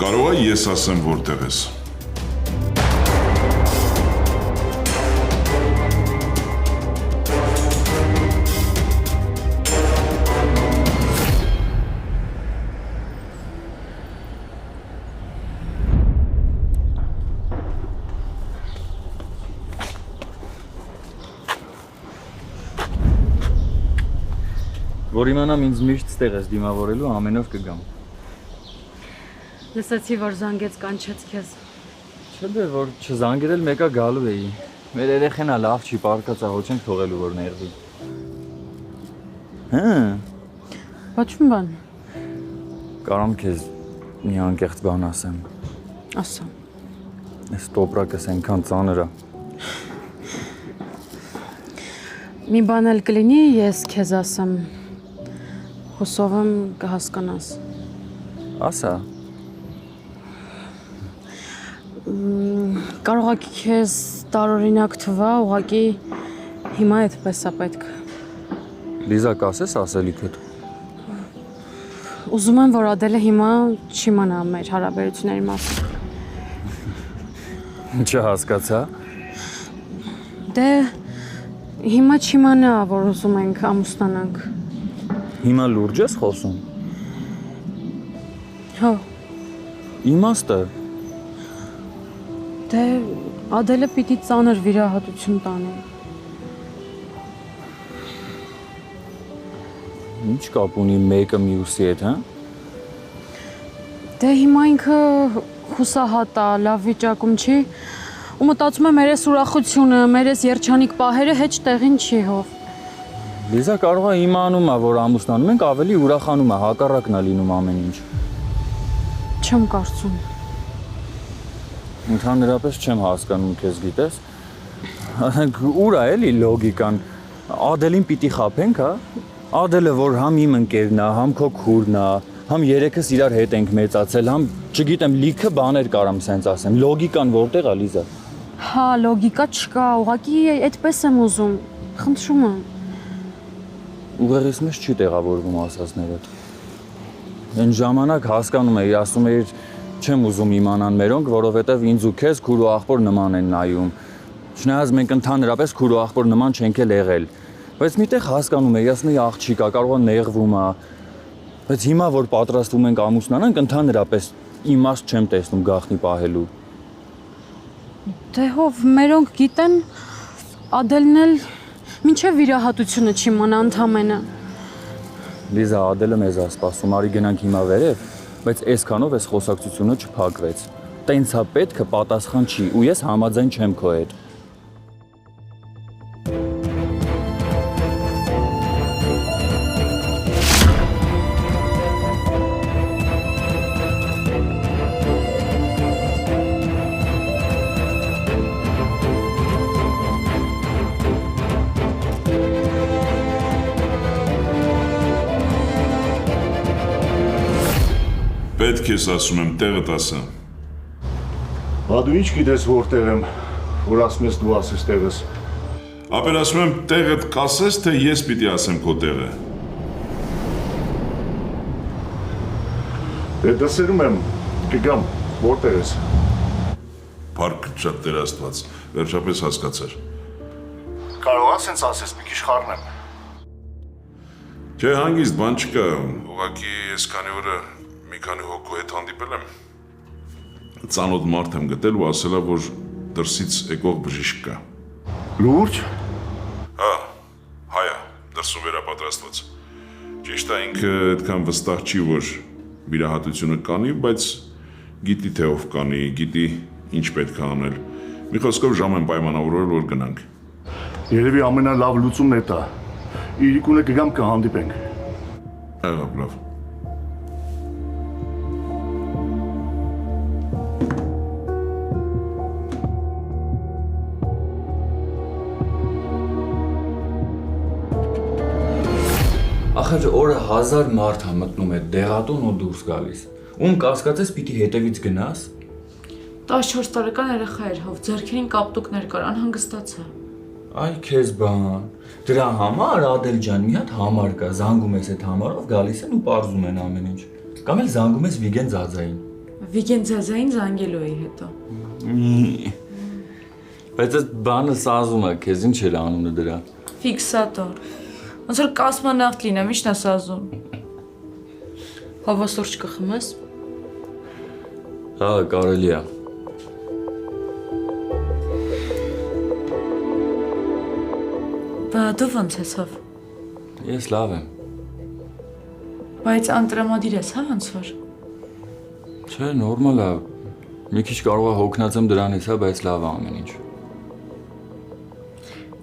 Կարող է ես ասեմ որտեղ ես։ Որ իմանամ ինձ միշտ ստեղ ես դիմավորելու ամեն օր կգամ։ Լսեցի, որ զանգեց կանչեց քեզ։ Չէ՞ որ չզանգերել մեկա գալու էի։ Մեր երեխենա լավ չի պարկած, ոչ ենք թողելու որ ներվի։ Հա։ Ոչ մի բան։ Կարամ քեզ մի անկեղծ բան ասեմ։ Ասա։ Այս տոպրակս այնքան ծանր է։ Մի բան էլ կլինի, ես քեզ ասեմ։ Հուսով եմ կհասկանաս։ Ասա։ Կարող է քեզ տարօրինակ թվա, ուղղակի հիմա այդպես է պետք։ Լիզա, կասես ասելիքդ։ Ուզում եմ, որ Ադելը հիմա չիմանա մեր հարաբերությունների մասին։ Չհասկացա։ Դե հիմա չիմանա, որ ուզում ենք ամուսնանանք։ Հիմա լուրջ ես խոսում։ Հա։ Իմաստը։ Դե Ադելը պիտի ծանր վիրահատություն տանի։ Ինչ կապ ունի մեկը մյուսի հետ, հա։ Դե հիմա ինքը խուսահատ է, լավ վիճակում չի, ու մտածում եմ մեր այս ուրախությունը, մեր այս երջանիկ պահերը հեչ տեղին չի հով։ Լիզա կարող է իմանում է, որ ամուսնանում ենք, ավելի ուրախանում է, հակառակն է լինում ամեն ինչ։ Չեմ կարծում։ Ընդհանրապես չեմ հասկանում քեզ, գիտես։ Ուր է էլի լոգիկան։ Ադելին պիտի խաբենք, հա։ Ադելը որ համ իմ ընկերն է, համ քո քուրն է, համ երեքս իրար հետ ենք մեծացել, համ չգիտեմ, լիքը բաներ կարամ սենց ասեմ։ Լոգիկան որտեղ է, Լիզա։ Հա, լոգիկա չկա, ուղղակի այդպես եմ ուզում։ Խնդրում եմ։ Ուղեղից մեջ չի տեղավորվում ասածներդ։ Այն ժամանակ հասկանում էի, ասում էի, չեմ ուզում իմանան մերոնք, որովհետև ինձ ու քեզ քուր ու աղբոր նման են նայում։ Չնայած մենք ընդհանրապես քուր ու աղբոր նման չենք էլ եղել։ Բայց միտեղ հասկանում էի, ասում էի աղջիկա, կարող է նեղվում է։ Բայց հիմա որ պատրաստվում ենք ամուսնանանք, ընդհանրապես իմաստ չեմ տեսնում գաղտնի պահելու։ Դե հով մերոնք գիտեն Ադելն էլ մինչև վիրահատությունը չիմանա ընդամենը։ Լիզա, Ադելը մեզ է սպասում, արի գնանք հիմա վերև, բայց այսքանով այս խոսակցությունը չփակվեց։ Տենցա պետքը պատասխան չի, ու ես համաձայն չեմ քո հետ։ Պետք ես ասում եմ, տեղդ ասա։ Բա դու ինչ գիտես որտեղ եմ, որ ասում ես դու ասես տեղս։ Ապեր ասում եմ, տեղդ կասես, թե ես պիտի ասեմ քո տեղը։ Դե դասերում եմ, կգամ, որտեղ ես։ Փառք շատ Տեր Աստված, վերջապես հասկացար։ Կարող ես սենց ասես, մի քիչ խառնեմ։ Չէ, հանգիստ բան չկա, ուղղակի ես քանի օրը մի քանի հոգու հետ հանդիպել եմ։ Ծանոթ մարդ եմ գտել ու ասել է, որ դրսից եկող բժիշկ կա։ Լուրջ։ Հա, հայա, դրսում վերապատրաստված։ Ճիշտ է, ինքը այդքան վստահ չի, որ վիրահատությունը կանի, բայց գիտի թե ով կանի, գիտի ինչ պետք է անել։ Մի խոսքով ժամ եմ պայմանավորել, որ գնանք։ Երևի ամենալավ լուծումն է դա։ Իրիկունը կգամ կհանդիպենք։ Լավ։ Ախր օրը 1000 մարդ է մտնում է դեղատուն ու դուրս գալիս։ Ում կասկածես պիտի հետևից գնաս։ 14 տարեկան երեխա էր, հով ձեռքերին կապտուկներ կար, անհանգստացա։ Այ քեզ բան։ Դրա համար Ադել ջան մի հատ համար կա, զանգում ես այդ համարով, գալիս են ու պարզում են ամեն ինչ։ Կամ էլ զանգում ես Վիգեն Ձաձային։ Վիգեն ձազային զանգելու էի հետո։ Բայց այդ բանը սազում է, քեզ ինչ էր անունը դրա։ Ֆիքսատոր։ Ոնց որ կոսմոնավտ լինեմ, ի՞նչն է սազում։ Հավասուրճ կխմես։ Հա, կարելի է։ Բա դու ոնց ես հով։ Ես լավ եմ։ Բայց անտրամադիր ես, հա ոնց որ։ Չէ, նորմալ է։ Մի քիչ կարող է հոգնած եմ դրանից, հա, բայց լավ է ամեն ինչ։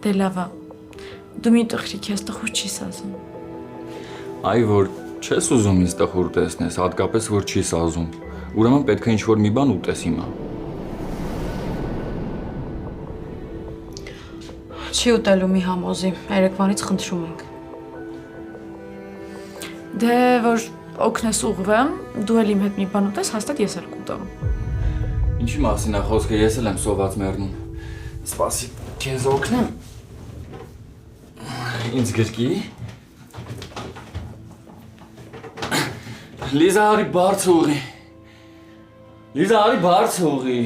Դե լավ է։ Դու մի տխրիկ ես, տխուր չի սազում։ Այ որ չես ուզում ինձ տխուր տեսնես, հատկապես որ չի սազում։ Ուրեմն պետք է ինչ-որ մի բան ուտես հիմա։ Չի ուտելու մի համոզի, երեկվանից խնդրում ենք։ Դե որ օգնես ուղղվեմ, դու էլ իմ հետ մի բան ուտես, հաստատ ես էլ կուտեմ։ Ինչի մասին է խոսքը, ես էլ եմ սոված մեռնում։ Սպասի, քեզ օգնեմ։ Ինձ գրկի։ Լիզա, արի բարձր ուղի։ Լիզա, արի բարձր ուղի։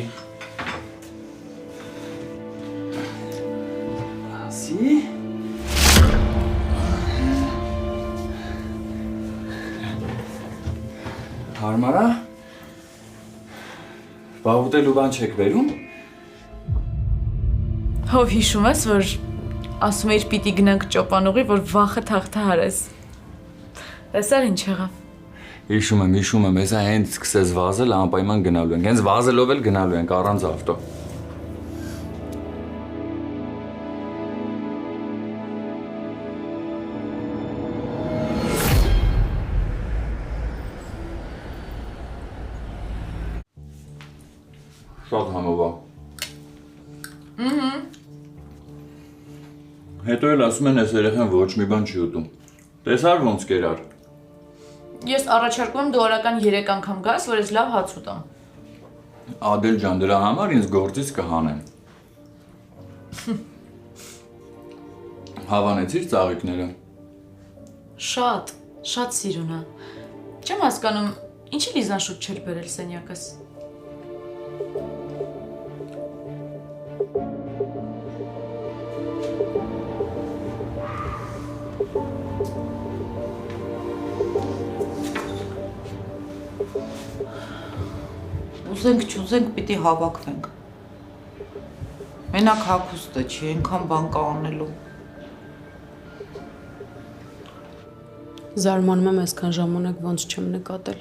Ասի։ Հարմարա։ Բա ուտելու բան չեք բերում։ Հով հիշում ես, որ ասում էիր պիտի գնանք ճոպանուղի, որ վախը թաղթահարես։ Տեսար ինչ եղավ։ Հիշում եմ, հեսա հենց սկսես վազել, անպայման գնալու ենք։ Հենց վազելով էլ գնալու ենք առանց ավտո։ Շատ համով է։ Հետո էլ ասում են, այս երեխան ոչ մի բան չի ուտում։ Տեսար ոնց կերար։ Ես առաջարկում եմ դու օրական 3 անգամ գաս, որ ես լավ հաց ուտամ։ Ադել ջան, դրա համար ինձ գործից կհանեն։ Հավանեցիր ծաղիկները։ Շատ սիրուն է։ Չեմ հասկանում, ինչի Լիզան շուտ չէր բերել սենյակս։ Ուզենք չուզենք պիտի հավաքվենք։ Մենակ հագուստը չի, այնքան բան կա անելու։ Զարմանում եմ այսքան ժամանակ ոնց չեմ նկատել։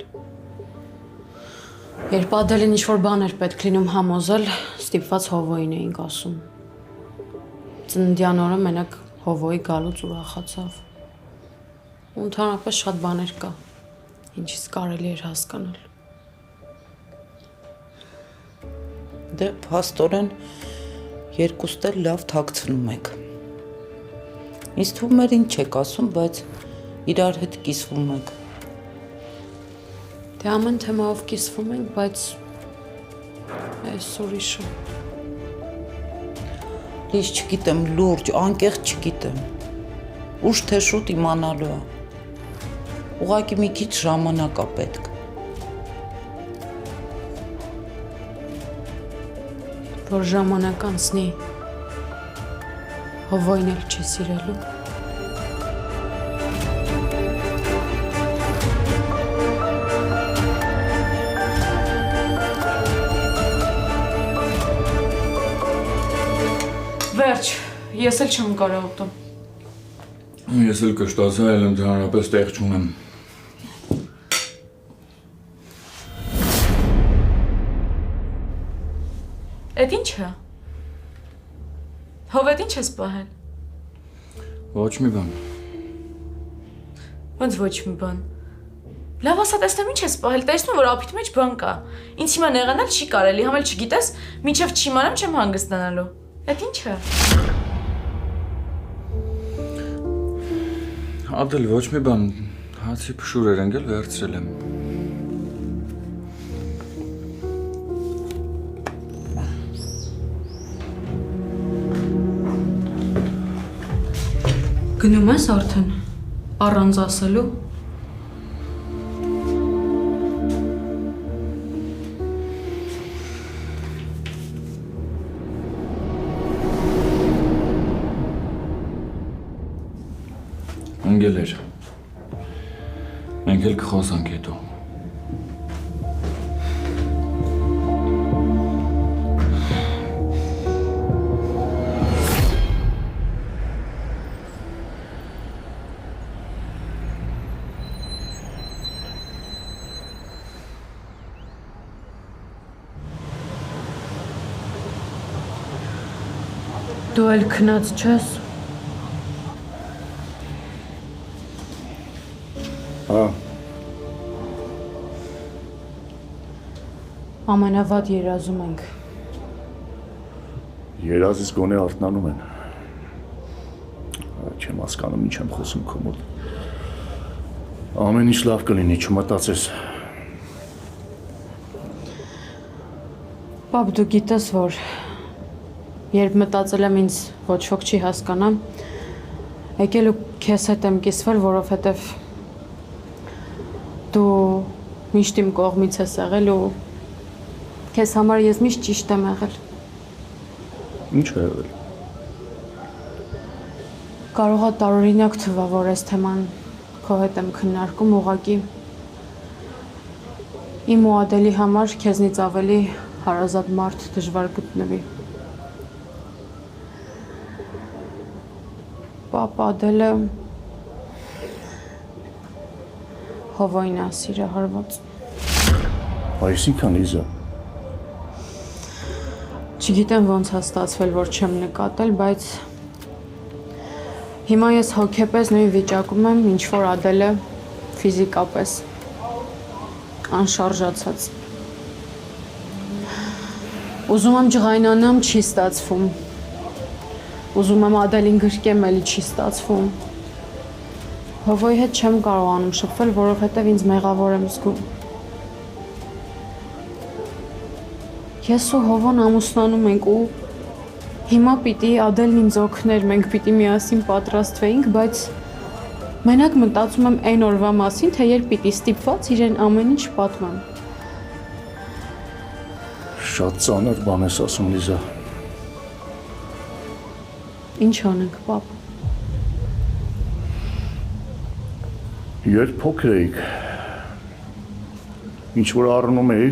Երբ Ադելին ինչ-որ բան էր պետք լինում համոզել, ստիպված Հովոյին էինք ասում։ Ծննդյան օրը մենակ Հովոյի գալուց ուրախացավ։ Ու ընդհանրապես շատ բաներ կա, ինչից կարելի էր հասկանալ։ Դե փաստորեն երկուստ էլ լավ թաքցնում եք։ Ինձ թվում էր ինչ եք ասում, բայց իրար հետ կիսվում եք։ Դե ամեն թեմայով կիսվում ենք, բայց այս ուրիշը։ Ես չգիտեմ, լուրջ, անկեղծ չգիտեմ։ Ուշ թե շուտ իմանալու է։ Ուղղակի մի քիչ ժամանակ է պետք։ Որ ժամանակ անցնի, Հովոյն էլ չի սիրելու։ Վերջ, ես էլ չեմ կարող ուտում։ Ես էլ կշտացա, էլ ընդհանրապես տեղ չունեմ։ Էդ ինչ է։ Հովետ ինչ ես պահել։ Ոչ մի բան։ Ոնց ոչ մի բան։ Լավ ասա տեսնեմ ինչ ես պահել, տեսնում որ ափիդ մեջ բան կա։ Ինձ հիմա նեղանալ չի կարելի, համ էլ չգիտես, մինչև չիմանամ չեմ հանգստանալու։ Էդ ինչ է։ Ադել, ոչ մի բան, հացի փշուր էր ընկել, վերցրել եմ։ Գնում ես արդեն, առանց ասելու։ Ընկելեր։ Մենք էլ կխոսանք հետո։ Դու էլ քնած չես։ Հա, Ամենավատ երազում ենք։ երազից գոնե արթնանում են։ Չեմ հասկանում ինչ եմ խոսում քո մոտ։ Ամեն ինչ լավ կլինի, չմտածես։ Պապ, դու գիտես, որ երբ մտածել եմ ինձ ոչ ոք չի հասկանա, եկել ու քեզ հետ եմ կիսվել, որովհետև դու միշտ իմ կողմից ես եղել ու քեզ համար ես միշտ ճիշտ եմ եղել։ Ինչ է եղել։ Կարող է տարօրինակ թվա, որ այս թեման քո հետ եմ քննարկում, ուղղակի իմ ու Ադելի համար քեզնից ավելի հարազատ մարդ դժվար գտնվի։ Պապա, Ադելը Հովոյին է սիրահարված։ Այսինքն Լիզա, Չգիտեմ ոնց է ստացվել, որ չեմ նկատել, բայց հիմա ես հոգեպես նույն վիճակում եմ, ինչ որ Ադելը ֆիզիկապես անշարժացած։ Ուզում եմ ջղայնանամ, չի ստացվում։ Ուզում եմ Ադելին գրկեմ, էլի չի ստացվում։ Հովոյի հետ չեմ կարողանում շփվել, որովհետև ինձ մեղավոր եմ զգում։ Ես ու Հովոն ամուսնանում ենք ու հիմա պիտի Ադելն ինձ օգներ, մենք պիտի միասին պատրաստվեինք, բայց մենակ մտածում եմ այն օրվա մասին, թե երբ պիտի ստիպված իրեն ամեն ինչ պատմեմ։ շատ ծանր բան ես ասում Լիզա։ Ինչ անենք, պապ։ Երբ փոքր էիք, ինչ որ առնում էի,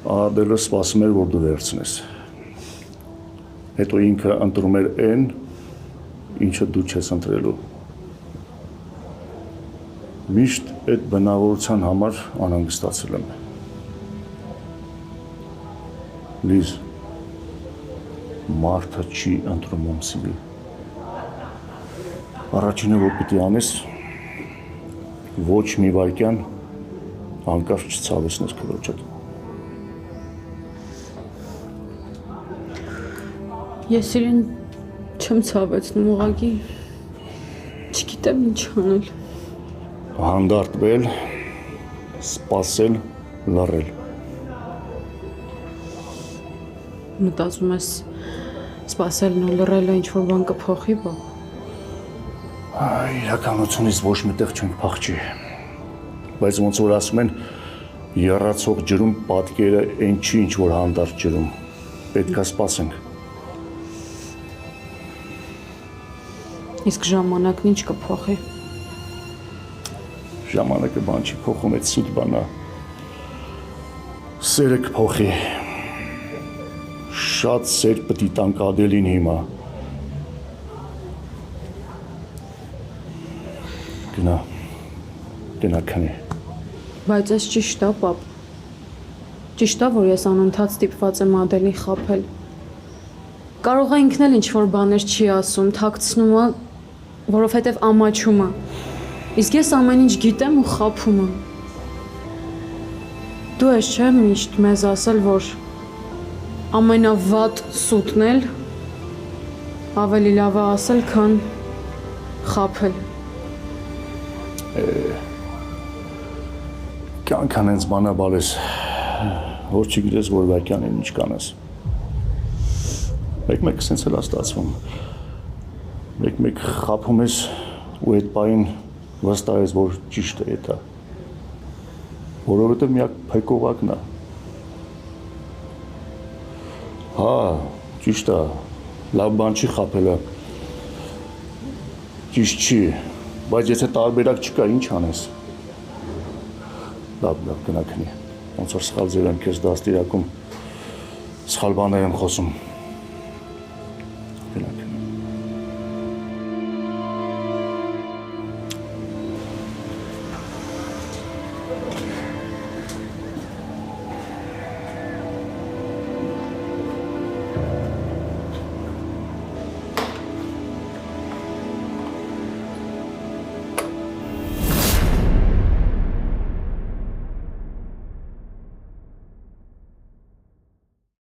Ադելը սպասում էր, որ դու վերցնես։ Հետո ինքը ընտրում էր այն, ինչը դու չես ընտրելու։ Միշտ այդ բնավորության համար անհանգստացել եմ։ Լիզ, մարդը չի ընտրում ում սիրի։ Առաջինը, որ պիտի անես, ոչ մի վայրկյան հանկարծ չցավեցնես քրոջդ։ Ես իրեն չեմ ցավեցնում, ուղղակի չգիտեմ ինչ անել։ Հանդարտվել, սպասել, լռել։ Մտածում ես սպասելն ու լռելը ինչ որ բան կփոխի, պապ։ Իրականությունից ոչ միտեղ չենք փախչի։ Բայց ոնց որ ասում են, եռացող ջրում պատկերը այն չի, ինչ որ հանդարտ ջրում։ Պետք է սպասենք։ Իսկ ժամանակն ինչ կփոխի։ Ժամանակը բան չի փոխում, այդ սուտ բանա։ Սերը կփոխի։ Շատ սեր պիտի տանք Ադելին հիմա։ Գնա քանի։ Բայց այս ճիշտ է, պապ։ Ճիշտ է, որ ես անընդհատ ստիպված եմ Ադելին խաբել։ Կարող է ինքն էլ ինչ որ բաներ չի ասում, թաքցնում է, որովհետև ամաչում է։ Իսկ ես ամեն ինչ գիտեմ ու խաբում եմ։ Դու ես չէ՞ միշտ մեզ ասել, որ ամենավատ սուտն էլ ավելի լավ է ասել, քան խաբել։ Կյանքան հենց բանաբար ես, որ չգիտես, որ վայրկյանին ինչ կանես։ Մեկ-մեկ սենց էլ ստացվում։ Մեկ-մեկ խաբում ես ու այդ պահին վստահ ես, որ ճիշտ է դա։ Որովհետև միակ փայկողակն է։ Հա, ճիշտ է, լավ բան չի խաբելը։ Ճիշտ չի, բայց եթե տարբերակ չկա, ինչ անես։ Լավ, գնա քնի։ Ոնց որ սխալ ձև եմ քեզ դաստիարակում, սխալ բաներ եմ խոսում։